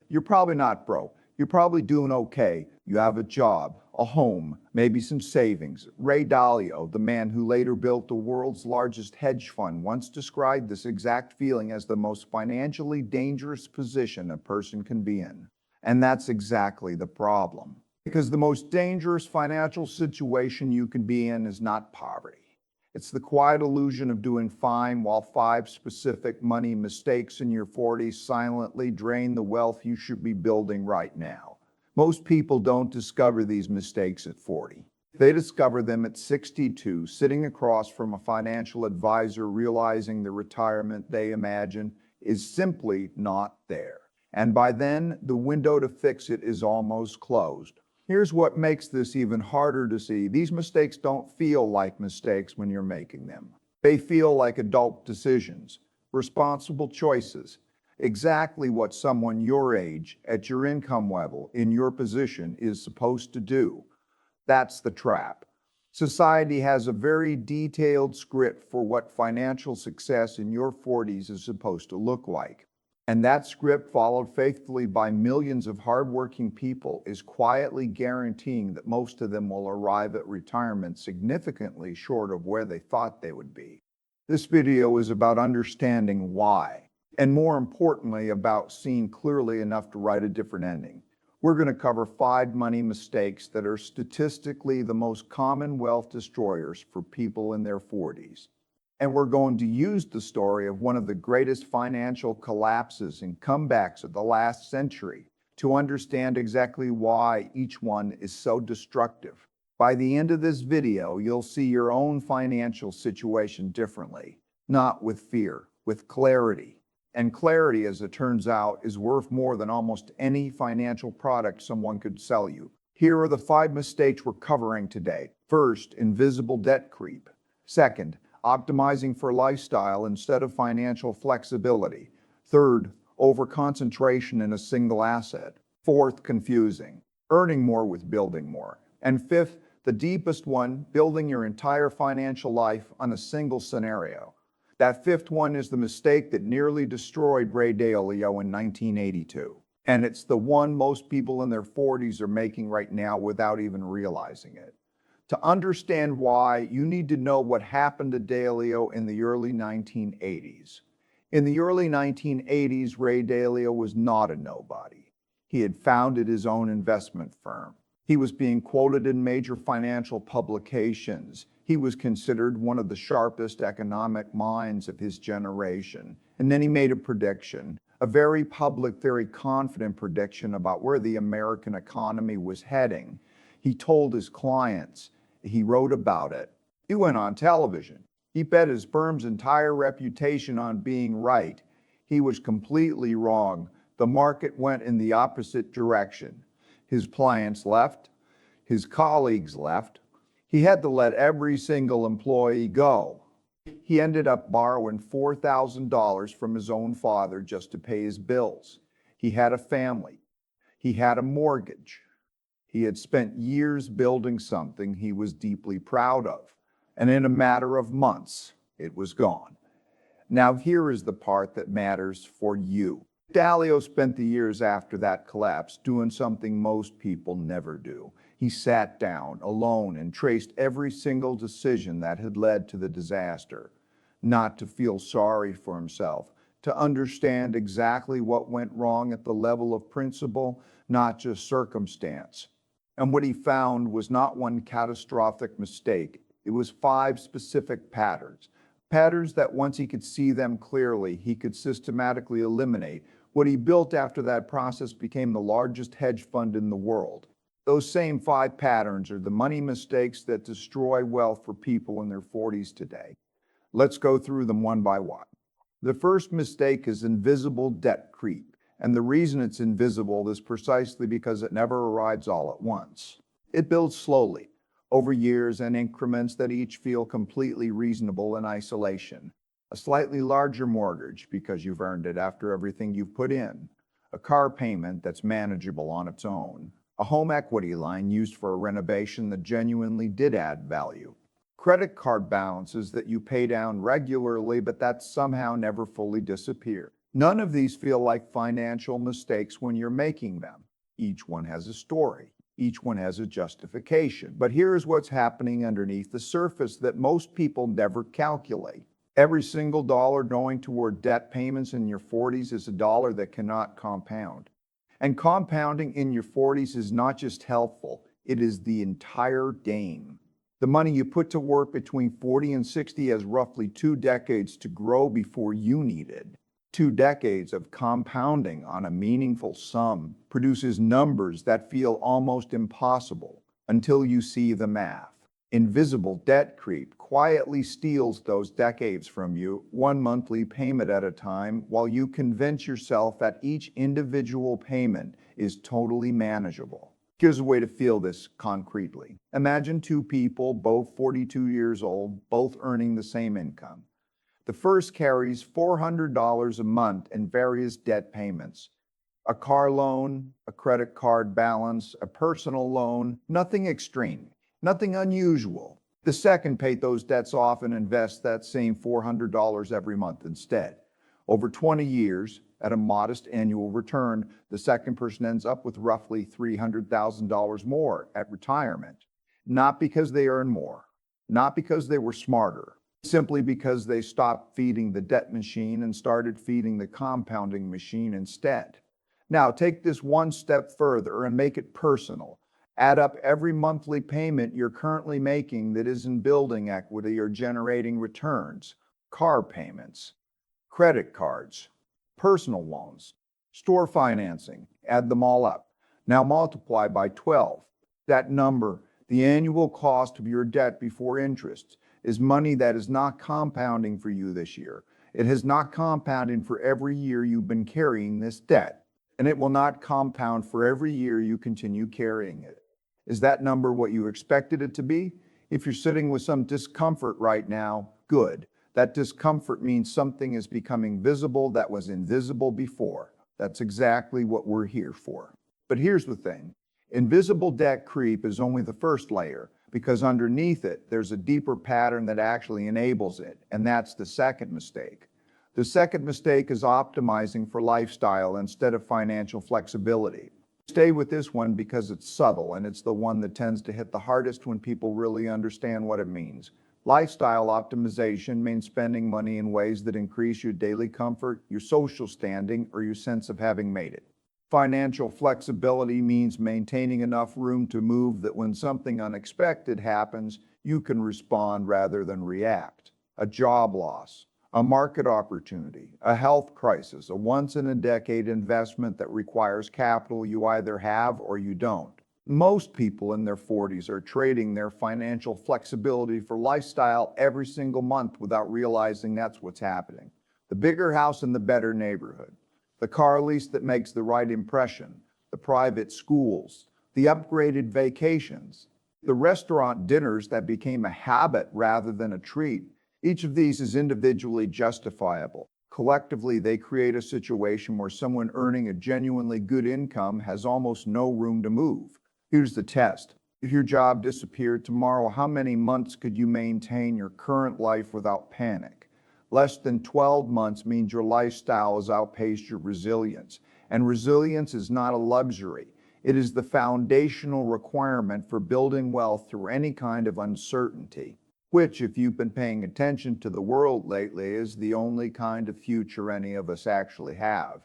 You're probably not broke. You're probably doing okay. You have a job, a home, maybe some savings. Ray Dalio, the man who later built the world's largest hedge fund, once described this exact feeling as the most financially dangerous position a person can be in. And that's exactly the problem. Because the most dangerous financial situation you can be in is not poverty. It's the quiet illusion of doing fine while five specific money mistakes in your 40s silently drain the wealth you should be building right now. Most people don't discover these mistakes at 40. They discover them at 62, sitting across from a financial advisor, realizing the retirement they imagine is simply not there. And by then, the window to fix it is almost closed. Here's what makes this even harder to see. These mistakes don't feel like mistakes when you're making them. They feel like adult decisions, responsible choices, exactly what someone your age, at your income level, in your position is supposed to do. That's the trap. Society has a very detailed script for what financial success in your 40s is supposed to look like. And that script, followed faithfully by millions of hardworking people, is quietly guaranteeing that most of them will arrive at retirement significantly short of where they thought they would be. This video is about understanding why, and more importantly, about seeing clearly enough to write a different ending. We're going to cover 5 money mistakes that are statistically the most common wealth destroyers for people in their 40s. And we're going to use the story of one of the greatest financial collapses and comebacks of the last century to understand exactly why each one is so destructive. By the end of this video, you'll see your own financial situation differently, not with fear, with clarity. And clarity, as it turns out, is worth more than almost any financial product someone could sell you. Here are the 5 mistakes we're covering today. First, invisible debt creep. Second, optimizing for lifestyle instead of financial flexibility. Third, overconcentration in a single asset. Fourth, confusing, earning more with building more. And fifth, the deepest one, building your entire financial life on a single scenario. That fifth one is the mistake that nearly destroyed Ray Dalio in 1982. And it's the one most people in their 40s are making right now without even realizing it. To understand why, you need to know what happened to Dalio in the early 1980s. In the early 1980s, Ray Dalio was not a nobody. He had founded his own investment firm. He was being quoted in major financial publications. He was considered one of the sharpest economic minds of his generation. And then he made a prediction, a very public, very confident prediction about where the American economy was heading. He told his clients, he wrote about it. He went on television. He bet his firm's entire reputation on being right. He was completely wrong. The market went in the opposite direction. His clients left. His colleagues left. He had to let every single employee go. He ended up borrowing $4,000 from his own father just to pay his bills. He had a family. He had a mortgage. He had spent years building something he was deeply proud of, and in a matter of months, it was gone. Now here is the part that matters for you. Dalio spent the years after that collapse doing something most people never do. He sat down alone and traced every single decision that had led to the disaster, not to feel sorry for himself, to understand exactly what went wrong at the level of principle, not just circumstance. And what he found was not one catastrophic mistake. It was 5 specific patterns. Patterns that once he could see them clearly, he could systematically eliminate. What he built after that process became the largest hedge fund in the world. Those same 5 patterns are the money mistakes that destroy wealth for people in their 40s today. Let's go through them one by one. The first mistake is invisible debt creep. And the reason it's invisible is precisely because it never arrives all at once. It builds slowly, over years and increments that each feel completely reasonable in isolation. A slightly larger mortgage because you've earned it after everything you've put in. A car payment that's manageable on its own. A home equity line used for a renovation that genuinely did add value. Credit card balances that you pay down regularly but that somehow never fully disappear. None of these feel like financial mistakes when you're making them. Each one has a story. Each one has a justification. But here's what's happening underneath the surface that most people never calculate. Every single dollar going toward debt payments in your 40s is a dollar that cannot compound. And compounding in your 40s is not just helpful, it is the entire game. The money you put to work between 40 and 60 has roughly 2 decades to grow before you need it. 2 decades of compounding on a meaningful sum produces numbers that feel almost impossible until you see the math. Invisible debt creep quietly steals those decades from you, one monthly payment at a time, while you convince yourself that each individual payment is totally manageable. Here's a way to feel this concretely. Imagine two people, both 42 years old, both earning the same income. The first carries $400 a month in various debt payments. A car loan, a credit card balance, a personal loan, nothing extreme, nothing unusual. The second paid those debts off and invests that same $400 every month instead. Over 20 years, at a modest annual return, the second person ends up with roughly $300,000 more at retirement. Not because they earn more, not because they were smarter, simply because they stopped feeding the debt machine and started feeding the compounding machine instead. Now, take this one step further and make it personal. Add up every monthly payment you're currently making that isn't building equity or generating returns. Car payments, credit cards, personal loans, store financing. Add them all up. Now multiply by 12. That number, the annual cost of your debt before interest, is money that is not compounding for you this year. It has not compounded for every year you've been carrying this debt, and it will not compound for every year you continue carrying it. Is that number what you expected it to be? If you're sitting with some discomfort right now, good. That discomfort means something is becoming visible that was invisible before. That's exactly what we're here for. But here's the thing. Invisible debt creep is only the first layer, because underneath it, there's a deeper pattern that actually enables it, and that's the second mistake. The second mistake is optimizing for lifestyle instead of financial flexibility. Stay with this one because it's subtle, and it's the one that tends to hit the hardest when people really understand what it means. Lifestyle optimization means spending money in ways that increase your daily comfort, your social standing, or your sense of having made it. Financial flexibility means maintaining enough room to move that when something unexpected happens, you can respond rather than react. A job loss, a market opportunity, a health crisis, a once-in-a-decade investment that requires capital you either have or you don't. Most people in their 40s are trading their financial flexibility for lifestyle every single month without realizing that's what's happening. The bigger house in the better neighborhood, the car lease that makes the right impression, the private schools, the upgraded vacations, the restaurant dinners that became a habit rather than a treat. Each of these is individually justifiable. Collectively, they create a situation where someone earning a genuinely good income has almost no room to move. Here's the test. If your job disappeared tomorrow, how many months could you maintain your current life without panic? Less than 12 months means your lifestyle has outpaced your resilience. And resilience is not a luxury. It is the foundational requirement for building wealth through any kind of uncertainty, which, if you've been paying attention to the world lately, is the only kind of future any of us actually have.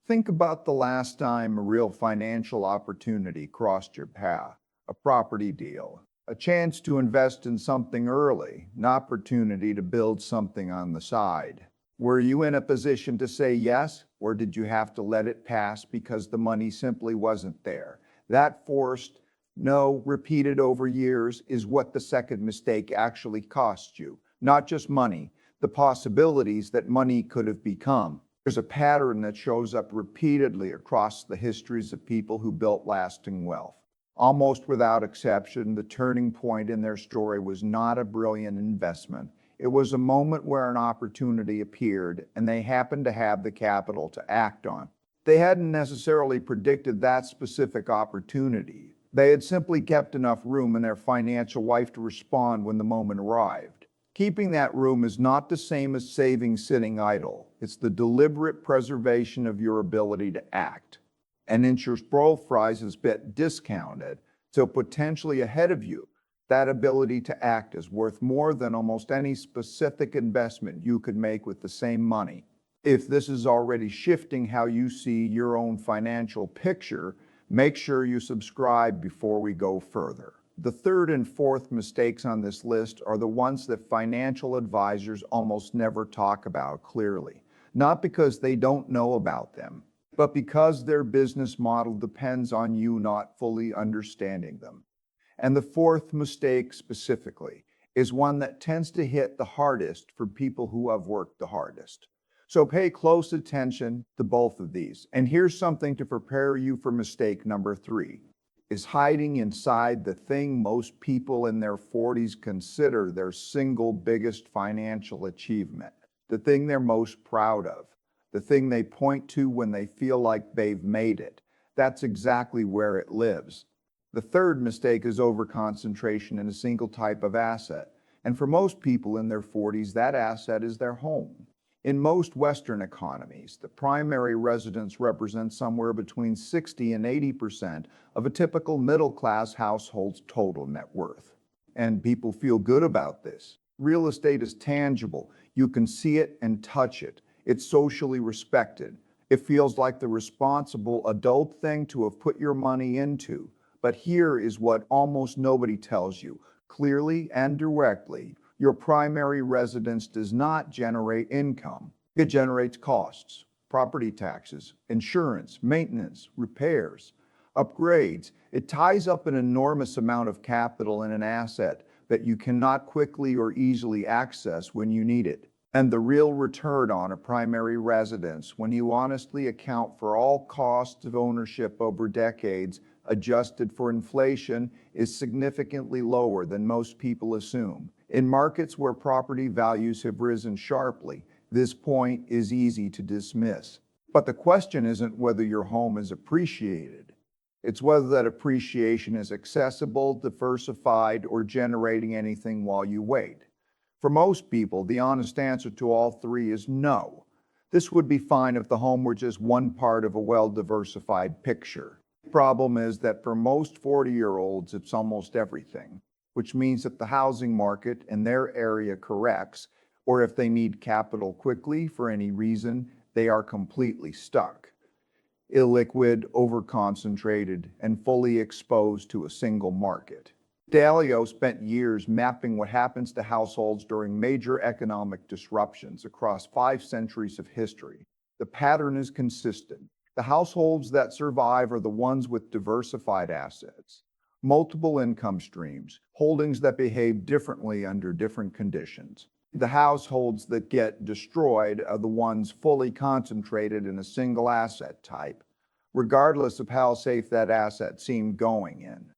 Think about the last time a real financial opportunity crossed your path. A property deal, a chance to invest in something early, an opportunity to build something on the side. Were you in a position to say yes, or did you have to let it pass because the money simply wasn't there? That forced no, repeated over years, is what the second mistake actually cost you. Not just money, the possibilities that money could have become. There's a pattern that shows up repeatedly across the histories of people who built lasting wealth. Almost without exception, the turning point in their story was not a brilliant investment. It was a moment where an opportunity appeared, and they happened to have the capital to act on. They hadn't necessarily predicted that specific opportunity. They had simply kept enough room in their financial life to respond when the moment arrived. Keeping that room is not the same as saving sitting idle. It's the deliberate preservation of your ability to act. And interest profile is a bit discounted, so potentially ahead of you. That ability to act is worth more than almost any specific investment you could make with the same money. If this is already shifting how you see your own financial picture, make sure you subscribe before we go further. The third and fourth mistakes on this list are the ones that financial advisors almost never talk about clearly, not because they don't know about them, but because their business model depends on you not fully understanding them. And the fourth mistake specifically is one that tends to hit the hardest for people who have worked the hardest. So pay close attention to both of these. And here's something to prepare you for mistake number 3, is hiding inside the thing most people in their 40s consider their single biggest financial achievement, the thing they're most proud of, the thing they point to when they feel like they've made it. That's exactly where it lives. The third mistake is overconcentration in a single type of asset. And for most people in their 40s, that asset is their home. In most Western economies, the primary residence represents somewhere between 60 and 80% of a typical middle-class household's total net worth. And people feel good about this. Real estate is tangible. You can see it and touch it. It's socially respected. It feels like the responsible adult thing to have put your money into. But here is what almost nobody tells you, clearly and directly. Your primary residence does not generate income. It generates costs, property taxes, insurance, maintenance, repairs, upgrades. It ties up an enormous amount of capital in an asset that you cannot quickly or easily access when you need it. And the real return on a primary residence, when you honestly account for all costs of ownership over decades, adjusted for inflation, is significantly lower than most people assume. In markets where property values have risen sharply, this point is easy to dismiss. But the question isn't whether your home is appreciated. It's whether that appreciation is accessible, diversified, or generating anything while you wait. For most people, the honest answer to all three is no. This would be fine if the home were just one part of a well-diversified picture. The problem is that for most 40-year-olds, it's almost everything, which means that the housing market in their area corrects, or if they need capital quickly for any reason, they are completely stuck. Illiquid, overconcentrated, and fully exposed to a single market. Dalio spent years mapping what happens to households during major economic disruptions across 5 centuries of history. The pattern is consistent. The households that survive are the ones with diversified assets, multiple income streams, holdings that behave differently under different conditions. The households that get destroyed are the ones fully concentrated in a single asset type, regardless of how safe that asset seemed going in.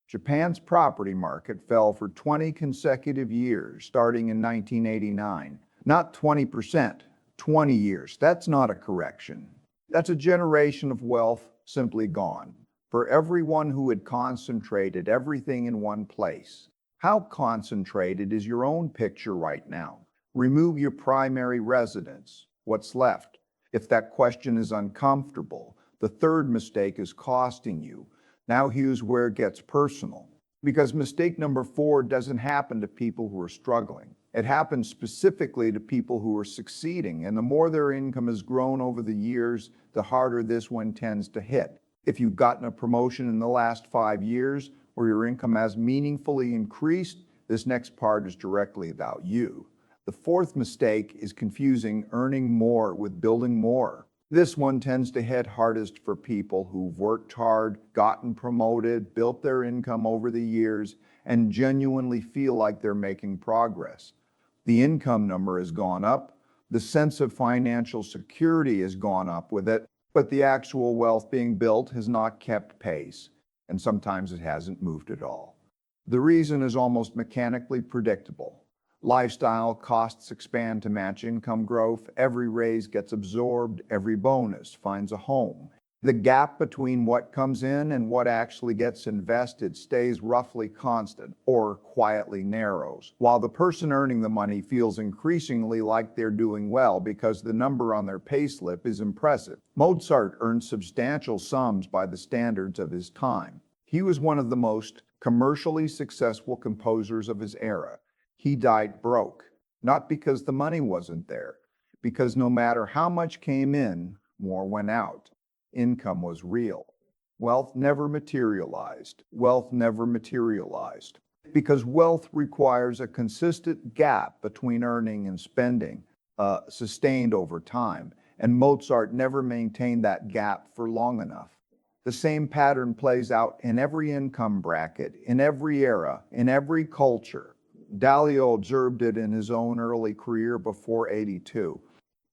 Japan's property market fell for 20 consecutive years, starting in 1989. Not 20%, 20 years. That's not a correction. That's a generation of wealth simply gone. For everyone who had concentrated everything in one place. How concentrated is your own picture right now? Remove your primary residence. What's left? If that question is uncomfortable, the third mistake is costing you. Now here's where it gets personal. Because mistake number 4 doesn't happen to people who are struggling. It happens specifically to people who are succeeding, and the more their income has grown over the years, the harder this one tends to hit. If you've gotten a promotion in the last 5 years, or your income has meaningfully increased, this next part is directly about you. The fourth mistake is confusing earning more with building more. This one tends to hit hardest for people who've worked hard, gotten promoted, built their income over the years, and genuinely feel like they're making progress. The income number has gone up, the sense of financial security has gone up with it, but the actual wealth being built has not kept pace, and sometimes it hasn't moved at all. The reason is almost mechanically predictable. Lifestyle costs expand to match income growth, every raise gets absorbed, every bonus finds a home. The gap between what comes in and what actually gets invested stays roughly constant or quietly narrows, while the person earning the money feels increasingly like they're doing well because the number on their payslip is impressive. Mozart earned substantial sums by the standards of his time. He was one of the most commercially successful composers of his era. He died broke, not because the money wasn't there, because no matter how much came in, more went out. Income was real. Wealth never materialized. Wealth never materialized. Because wealth requires a consistent gap between earning and spending, sustained over time. And Mozart never maintained that gap for long enough. The same pattern plays out in every income bracket, in every era, in every culture. Dalio observed it in his own early career before 82.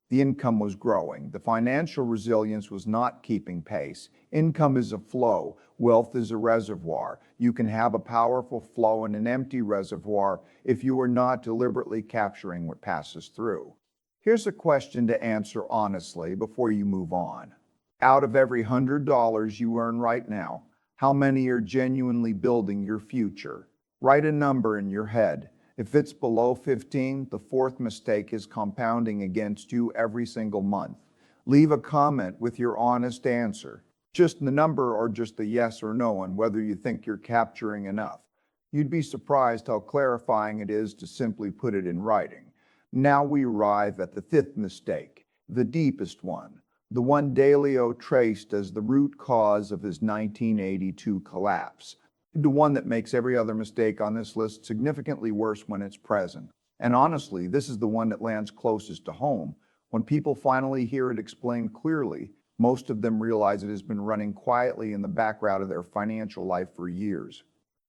The income was growing. The financial resilience was not keeping pace. Income is a flow. Wealth is a reservoir. You can have a powerful flow in an empty reservoir if you are not deliberately capturing what passes through. Here's a question to answer honestly before you move on. Out of every $100 you earn right now, how many are genuinely building your future? Write a number in your head. If it's below 15, the fourth mistake is compounding against you every single month. Leave a comment with your honest answer, just the number or just a yes or no, and whether you think you're capturing enough. You'd be surprised how clarifying it is to simply put it in writing. Now we arrive at the fifth mistake, the deepest one, the one Dalio traced as the root cause of his 1982 collapse. The one that makes every other mistake on this list significantly worse when it's present. And honestly, this is the one that lands closest to home. When people finally hear it explained clearly, most of them realize it has been running quietly in the background of their financial life for years.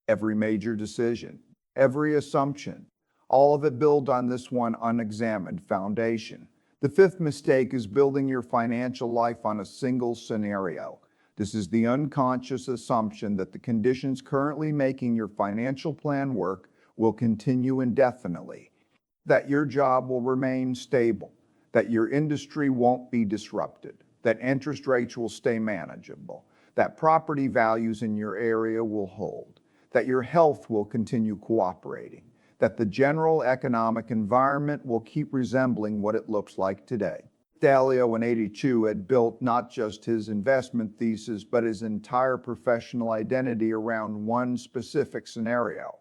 Every major decision, every assumption, all of it built on this one unexamined foundation. The fifth mistake is building your financial life on a single scenario. This is the unconscious assumption that the conditions currently making your financial plan work will continue indefinitely, that your job will remain stable, that your industry won't be disrupted, that interest rates will stay manageable, that property values in your area will hold, that your health will continue cooperating, that the general economic environment will keep resembling what it looks like today. Dalio in 82 had built not just his investment thesis, but his entire professional identity around one specific scenario.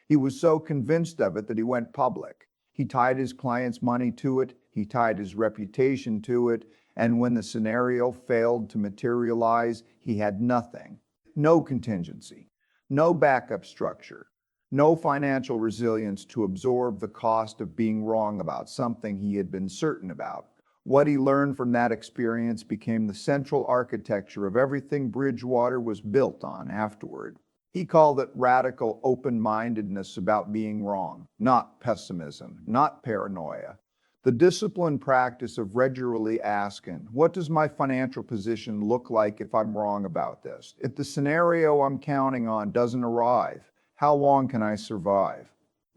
He was so convinced of it that he went public. He tied his clients' money to it, he tied his reputation to it, and when the scenario failed to materialize, he had nothing. No contingency, no backup structure, no financial resilience to absorb the cost of being wrong about something he had been certain about. What he learned from that experience became the central architecture of everything Bridgewater was built on afterward. He called it radical open-mindedness about being wrong, not pessimism, not paranoia. The disciplined practice of regularly asking, what does my financial position look like if I'm wrong about this? If the scenario I'm counting on doesn't arrive, how long can I survive?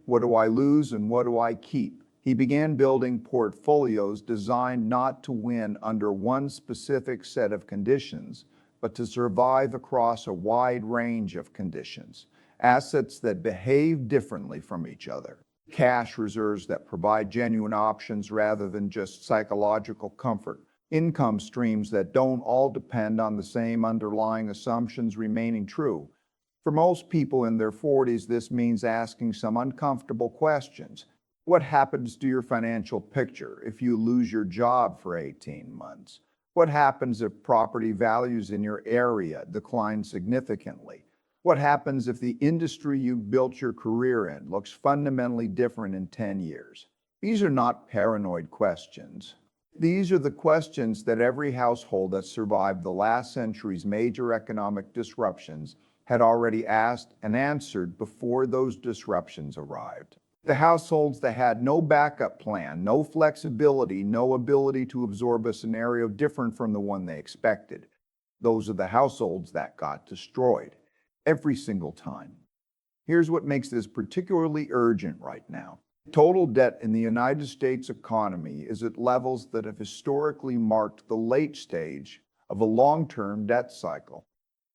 What do I lose and what do I keep? He began building portfolios designed not to win under one specific set of conditions, but to survive across a wide range of conditions. Assets that behave differently from each other. Cash reserves that provide genuine options rather than just psychological comfort. Income streams that don't all depend on the same underlying assumptions remaining true. For most people in their 40s, this means asking some uncomfortable questions. What happens to your financial picture if you lose your job for 18 months? What happens if property values in your area decline significantly? What happens if the industry you built your career in looks fundamentally different in 10 years? These are not paranoid questions. These are the questions that every household that survived the last century's major economic disruptions had already asked and answered before those disruptions arrived. The households that had no backup plan, no flexibility, no ability to absorb a scenario different from the one they expected. Those are the households that got destroyed every single time. Here's what makes this particularly urgent right now. Total debt in the United States economy is at levels that have historically marked the late stage of a long-term debt cycle.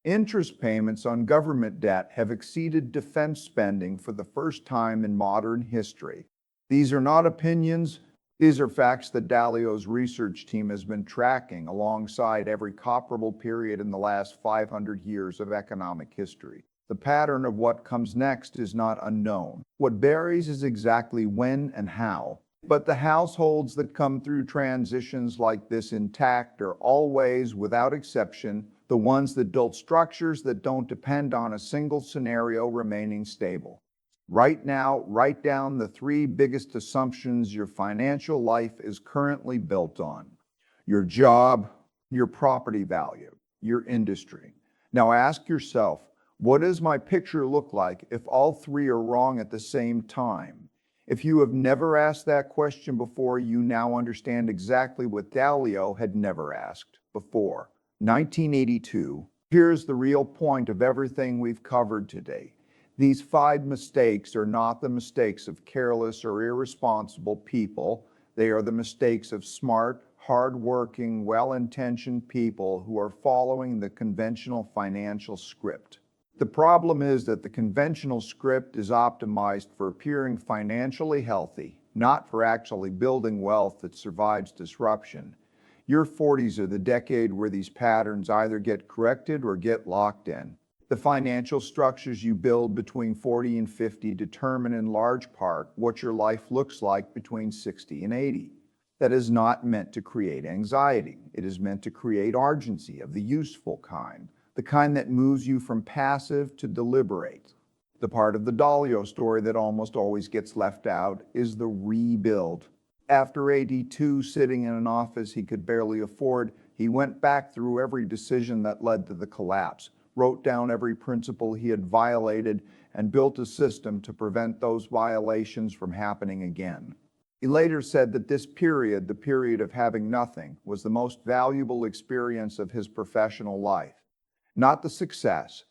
Interest payments on government debt have exceeded defense spending for the first time in modern history. These are not opinions, these are facts that Dalio's research team has been tracking alongside every comparable period in the last 500 years of economic history. The pattern of what comes next is not unknown. What varies is exactly when and how. But the households that come through transitions like this intact are always, without exception, the ones that build structures that don't depend on a single scenario remaining stable. Right now, write down the three biggest assumptions your financial life is currently built on: your job, your property value, your industry. Now ask yourself, what does my picture look like if all three are wrong at the same time? If you have never asked that question before, you now understand exactly what Dalio had never asked before. 1982. Here's the real point of everything we've covered today. These 5 mistakes are not the mistakes of careless or irresponsible people. They are the mistakes of smart, hard-working, well-intentioned people who are following the conventional financial script. The problem is that the conventional script is optimized for appearing financially healthy, not for actually building wealth that survives disruption. Your 40s are the decade where these patterns either get corrected or get locked in. The financial structures you build between 40 and 50 determine in large part what your life looks like between 60 and 80. That is not meant to create anxiety. It is meant to create urgency of the useful kind, the kind that moves you from passive to deliberate. The part of the Dalio story that almost always gets left out is the rebuild. After 82, sitting in an office he could barely afford, he went back through every decision that led to the collapse, wrote down every principle he had violated, and built a system to prevent those violations from happening again. He later said that this period, the period of having nothing, was the most valuable experience of his professional life. Not the success,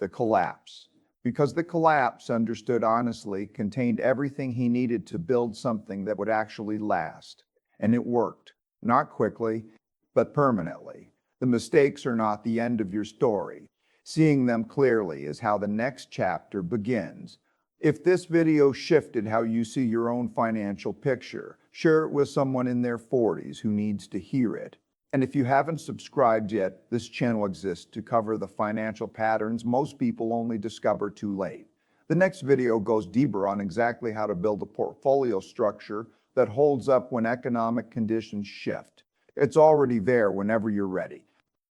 the collapse. Because the collapse, understood honestly, contained everything he needed to build something that would actually last. And it worked. Not quickly, but permanently. The mistakes are not the end of your story. Seeing them clearly is how the next chapter begins. If this video shifted how you see your own financial picture, share it with someone in their 40s who needs to hear it. And if you haven't subscribed yet, this channel exists to cover the financial patterns most people only discover too late. The next video goes deeper on exactly how to build a portfolio structure that holds up when economic conditions shift. It's already there whenever you're ready.